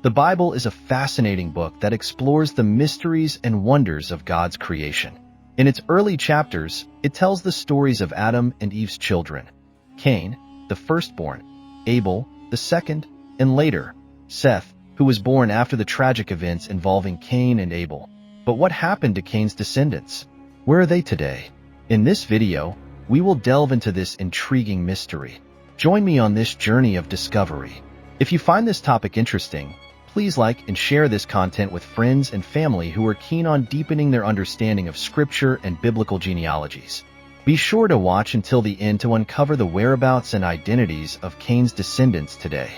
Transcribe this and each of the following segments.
The Bible is a fascinating book that explores the mysteries and wonders of God's creation. In its early chapters, it tells the stories of Adam and Eve's children: Cain, the firstborn; Abel, the second; and later, Seth, who was born after the tragic events involving Cain and Abel. But what happened to Cain's descendants? Where are they today? In this video, we will delve into this intriguing mystery. Join me on this journey of discovery. If you find this topic interesting, please like and share this content with friends and family who are keen on deepening their understanding of Scripture and biblical genealogies. Be sure to watch until the end to uncover the whereabouts and identities of Cain's descendants today.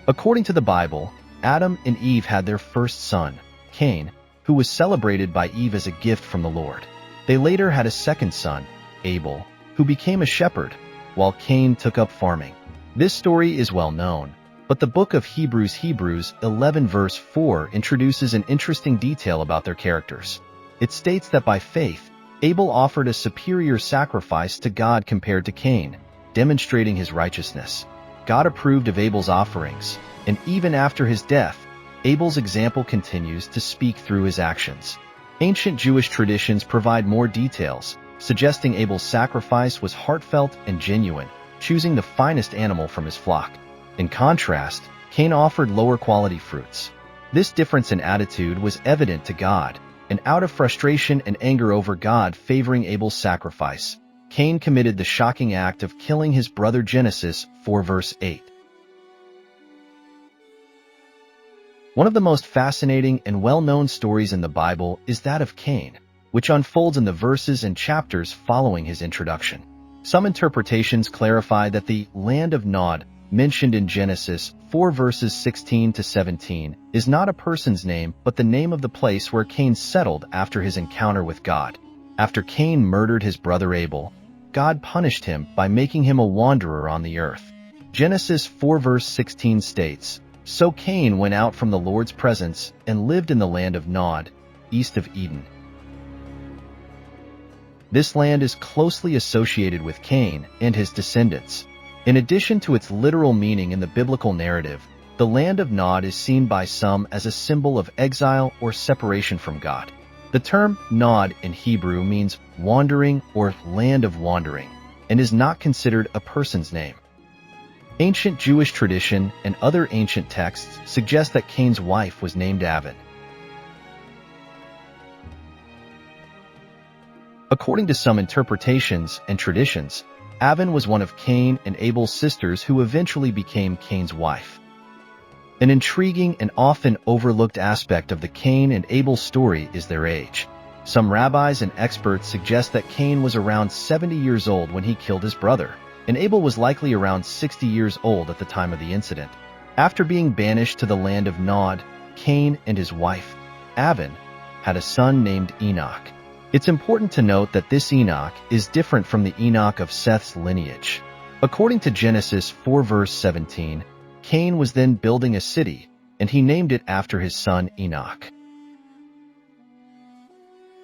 According to the Bible, Adam and Eve had their first son, Cain, who was celebrated by Eve as a gift from the Lord. They later had a second son, Abel, who became a shepherd, while Cain took up farming. This story is well known, but the book of Hebrews 11 verse 4 introduces an interesting detail about their characters. It states that by faith, Abel offered a superior sacrifice to God compared to Cain, demonstrating his righteousness. God approved of Abel's offerings, and even after his death, Abel's example continues to speak through his actions. Ancient Jewish traditions provide more details, suggesting Abel's sacrifice was heartfelt and genuine, choosing the finest animal from his flock. In contrast, Cain offered lower-quality fruits. This difference in attitude was evident to God, and out of frustration and anger over God favoring Abel's sacrifice, Cain committed the shocking act of killing his brother. Genesis 4 verse 8. One of the most fascinating and well-known stories in the Bible is that of Cain, which unfolds in the verses and chapters following his introduction. Some interpretations clarify that the land of Nod, mentioned in Genesis 4 verses 16 to 17, is not a person's name but the name of the place where Cain settled after his encounter with God. After Cain murdered his brother Abel, God punished him by making him a wanderer on the earth. Genesis 4 verse 16 states, "So Cain went out from the Lord's presence and lived in the land of Nod, east of Eden." This land is closely associated with Cain and his descendants. In addition to its literal meaning in the biblical narrative, the land of Nod is seen by some as a symbol of exile or separation from God. The term Nod in Hebrew means wandering or land of wandering, and is not considered a person's name. Ancient Jewish tradition and other ancient texts suggest that Cain's wife was named Avin. According to some interpretations and traditions, Avin was one of Cain and Abel's sisters who eventually became Cain's wife. An intriguing and often overlooked aspect of the Cain and Abel story is their age. Some rabbis and experts suggest that Cain was around 70 years old when he killed his brother, and Abel was likely around 60 years old at the time of the incident. After being banished to the land of Nod, Cain and his wife, Avin, had a son named Enoch. It's important to note that this Enoch is different from the Enoch of Seth's lineage. According to Genesis 4 verse 17, Cain was then building a city, and he named it after his son Enoch.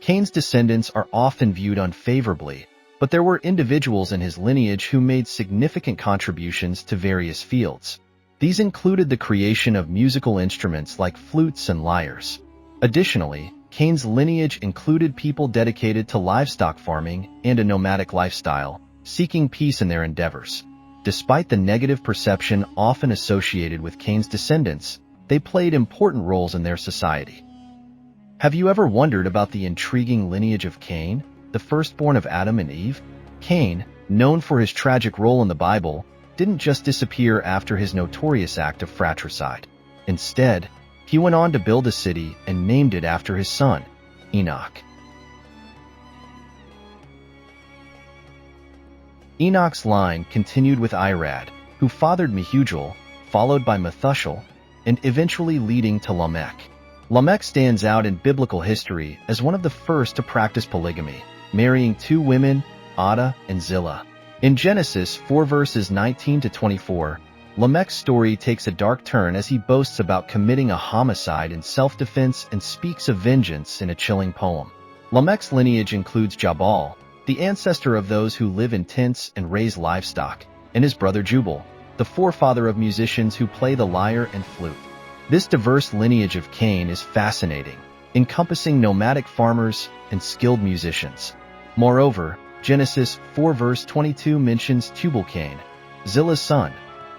Cain's descendants are often viewed unfavorably, but there were individuals in his lineage who made significant contributions to various fields. These included the creation of musical instruments like flutes and lyres. Additionally, Cain's lineage included people dedicated to livestock farming and a nomadic lifestyle, seeking peace in their endeavors. Despite the negative perception often associated with Cain's descendants, they played important roles in their society. Have you ever wondered about the intriguing lineage of Cain, the firstborn of Adam and Eve? Cain, known for his tragic role in the Bible, didn't just disappear after his notorious act of fratricide. Instead, he went on to build a city and named it after his son, Enoch. Enoch's line continued with Irad, who fathered Mehujael, followed by Methuselah, and eventually leading to Lamech. Lamech stands out in biblical history as one of the first to practice polygamy, marrying two women, Adah and Zillah. In Genesis 4 verses 19 to 24, Lamech's story takes a dark turn as he boasts about committing a homicide in self-defense and speaks of vengeance in a chilling poem. Lamech's lineage includes Jabal, the ancestor of those who live in tents and raise livestock, and his brother Jubal, the forefather of musicians who play the lyre and flute. This diverse lineage of Cain is fascinating, encompassing nomadic farmers and skilled musicians. Moreover, Genesis 4 verse 22 mentions Tubal-cain, Zillah's son,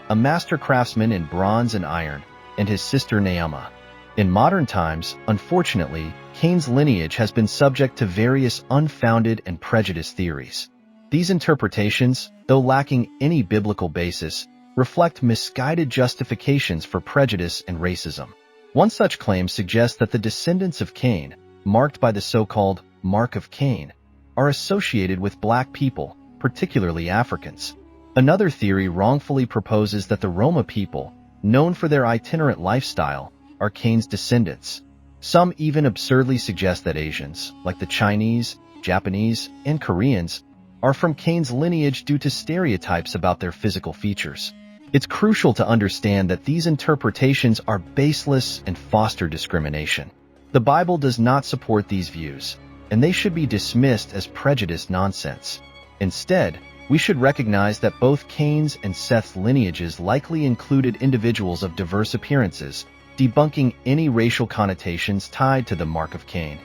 a master craftsman in bronze and iron, and his sister Naamah. In modern times, unfortunately, Cain's lineage has been subject to various unfounded and prejudiced theories. These interpretations, though lacking any biblical basis, reflect misguided justifications for prejudice and racism. One such claim suggests that the descendants of Cain, marked by the so-called Mark of Cain, are associated with black people, particularly Africans. Another theory wrongfully proposes that the Roma people, known for their itinerant lifestyle, are Cain's descendants. Some even absurdly suggest that Asians, like the Chinese, Japanese, and Koreans, are from Cain's lineage due to stereotypes about their physical features. It's crucial to understand that these interpretations are baseless and foster discrimination. The Bible does not support these views, and they should be dismissed as prejudiced nonsense. Instead, we should recognize that both Cain's and Seth's lineages likely included individuals of diverse appearances, debunking any racial connotations tied to the Mark of Cain.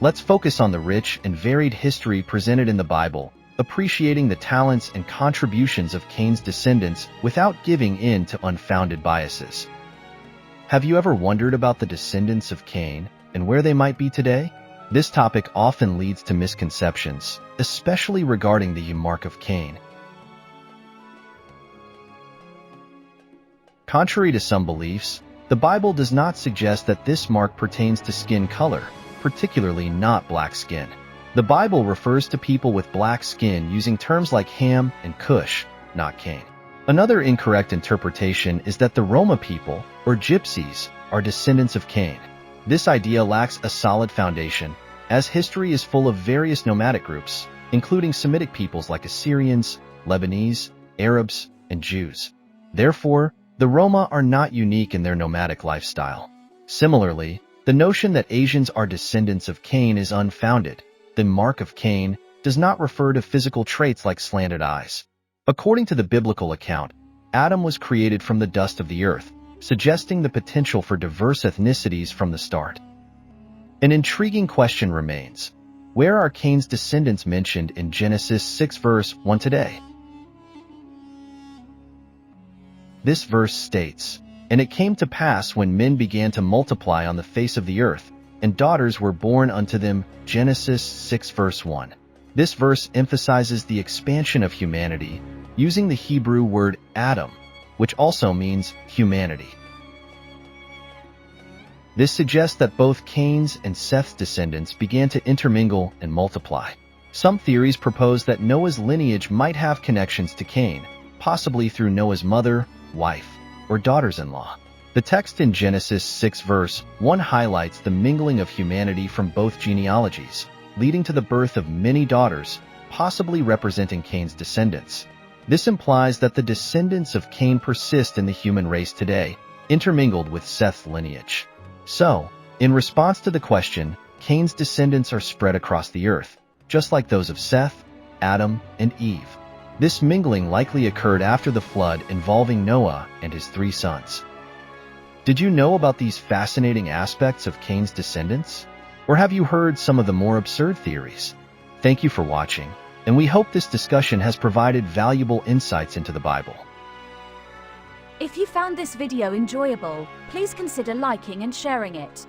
Let's focus on the rich and varied history presented in the Bible, appreciating the talents and contributions of Cain's descendants without giving in to unfounded biases. Have you ever wondered about the descendants of Cain and where they might be today? This topic often leads to misconceptions, especially regarding the Mark of Cain. Contrary to some beliefs, the Bible does not suggest that this mark pertains to skin color, particularly not black skin. The Bible refers to people with black skin using terms like Ham and Cush, not Cain. Another incorrect interpretation is that the Roma people, or Gypsies, are descendants of Cain. This idea lacks a solid foundation, as history is full of various nomadic groups, including Semitic peoples like Assyrians, Lebanese, Arabs, and Jews. Therefore, the Roma are not unique in their nomadic lifestyle. Similarly, the notion that Asians are descendants of Cain is unfounded. The Mark of Cain does not refer to physical traits like slanted eyes. According to the biblical account, Adam was created from the dust of the earth, suggesting the potential for diverse ethnicities from the start. An intriguing question remains: where are Cain's descendants mentioned in Genesis 6 verse 1 today? This verse states, "And it came to pass when men began to multiply on the face of the earth, and daughters were born unto them." Genesis 6 verse 1. This verse emphasizes the expansion of humanity, using the Hebrew word Adam, which also means humanity. This suggests that both Cain's and Seth's descendants began to intermingle and multiply. Some theories propose that Noah's lineage might have connections to Cain, possibly through Noah's mother, wife, or daughters-in-law. The text in Genesis 6 verse 1 highlights the mingling of humanity from both genealogies, leading to the birth of many daughters, possibly representing Cain's descendants. This implies that the descendants of Cain persist in the human race today, intermingled with Seth's lineage. So, in response to the question, Cain's descendants are spread across the earth, just like those of Seth, Adam, and Eve. This mingling likely occurred after the flood involving Noah and his 3 sons. Did you know about these fascinating aspects of Cain's descendants? Or have you heard some of the more absurd theories? Thank you for watching, and we hope this discussion has provided valuable insights into the Bible. If you found this video enjoyable, please consider liking and sharing it.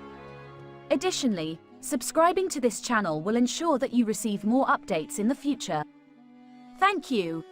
Additionally, subscribing to this channel will ensure that you receive more updates in the future. Thank you.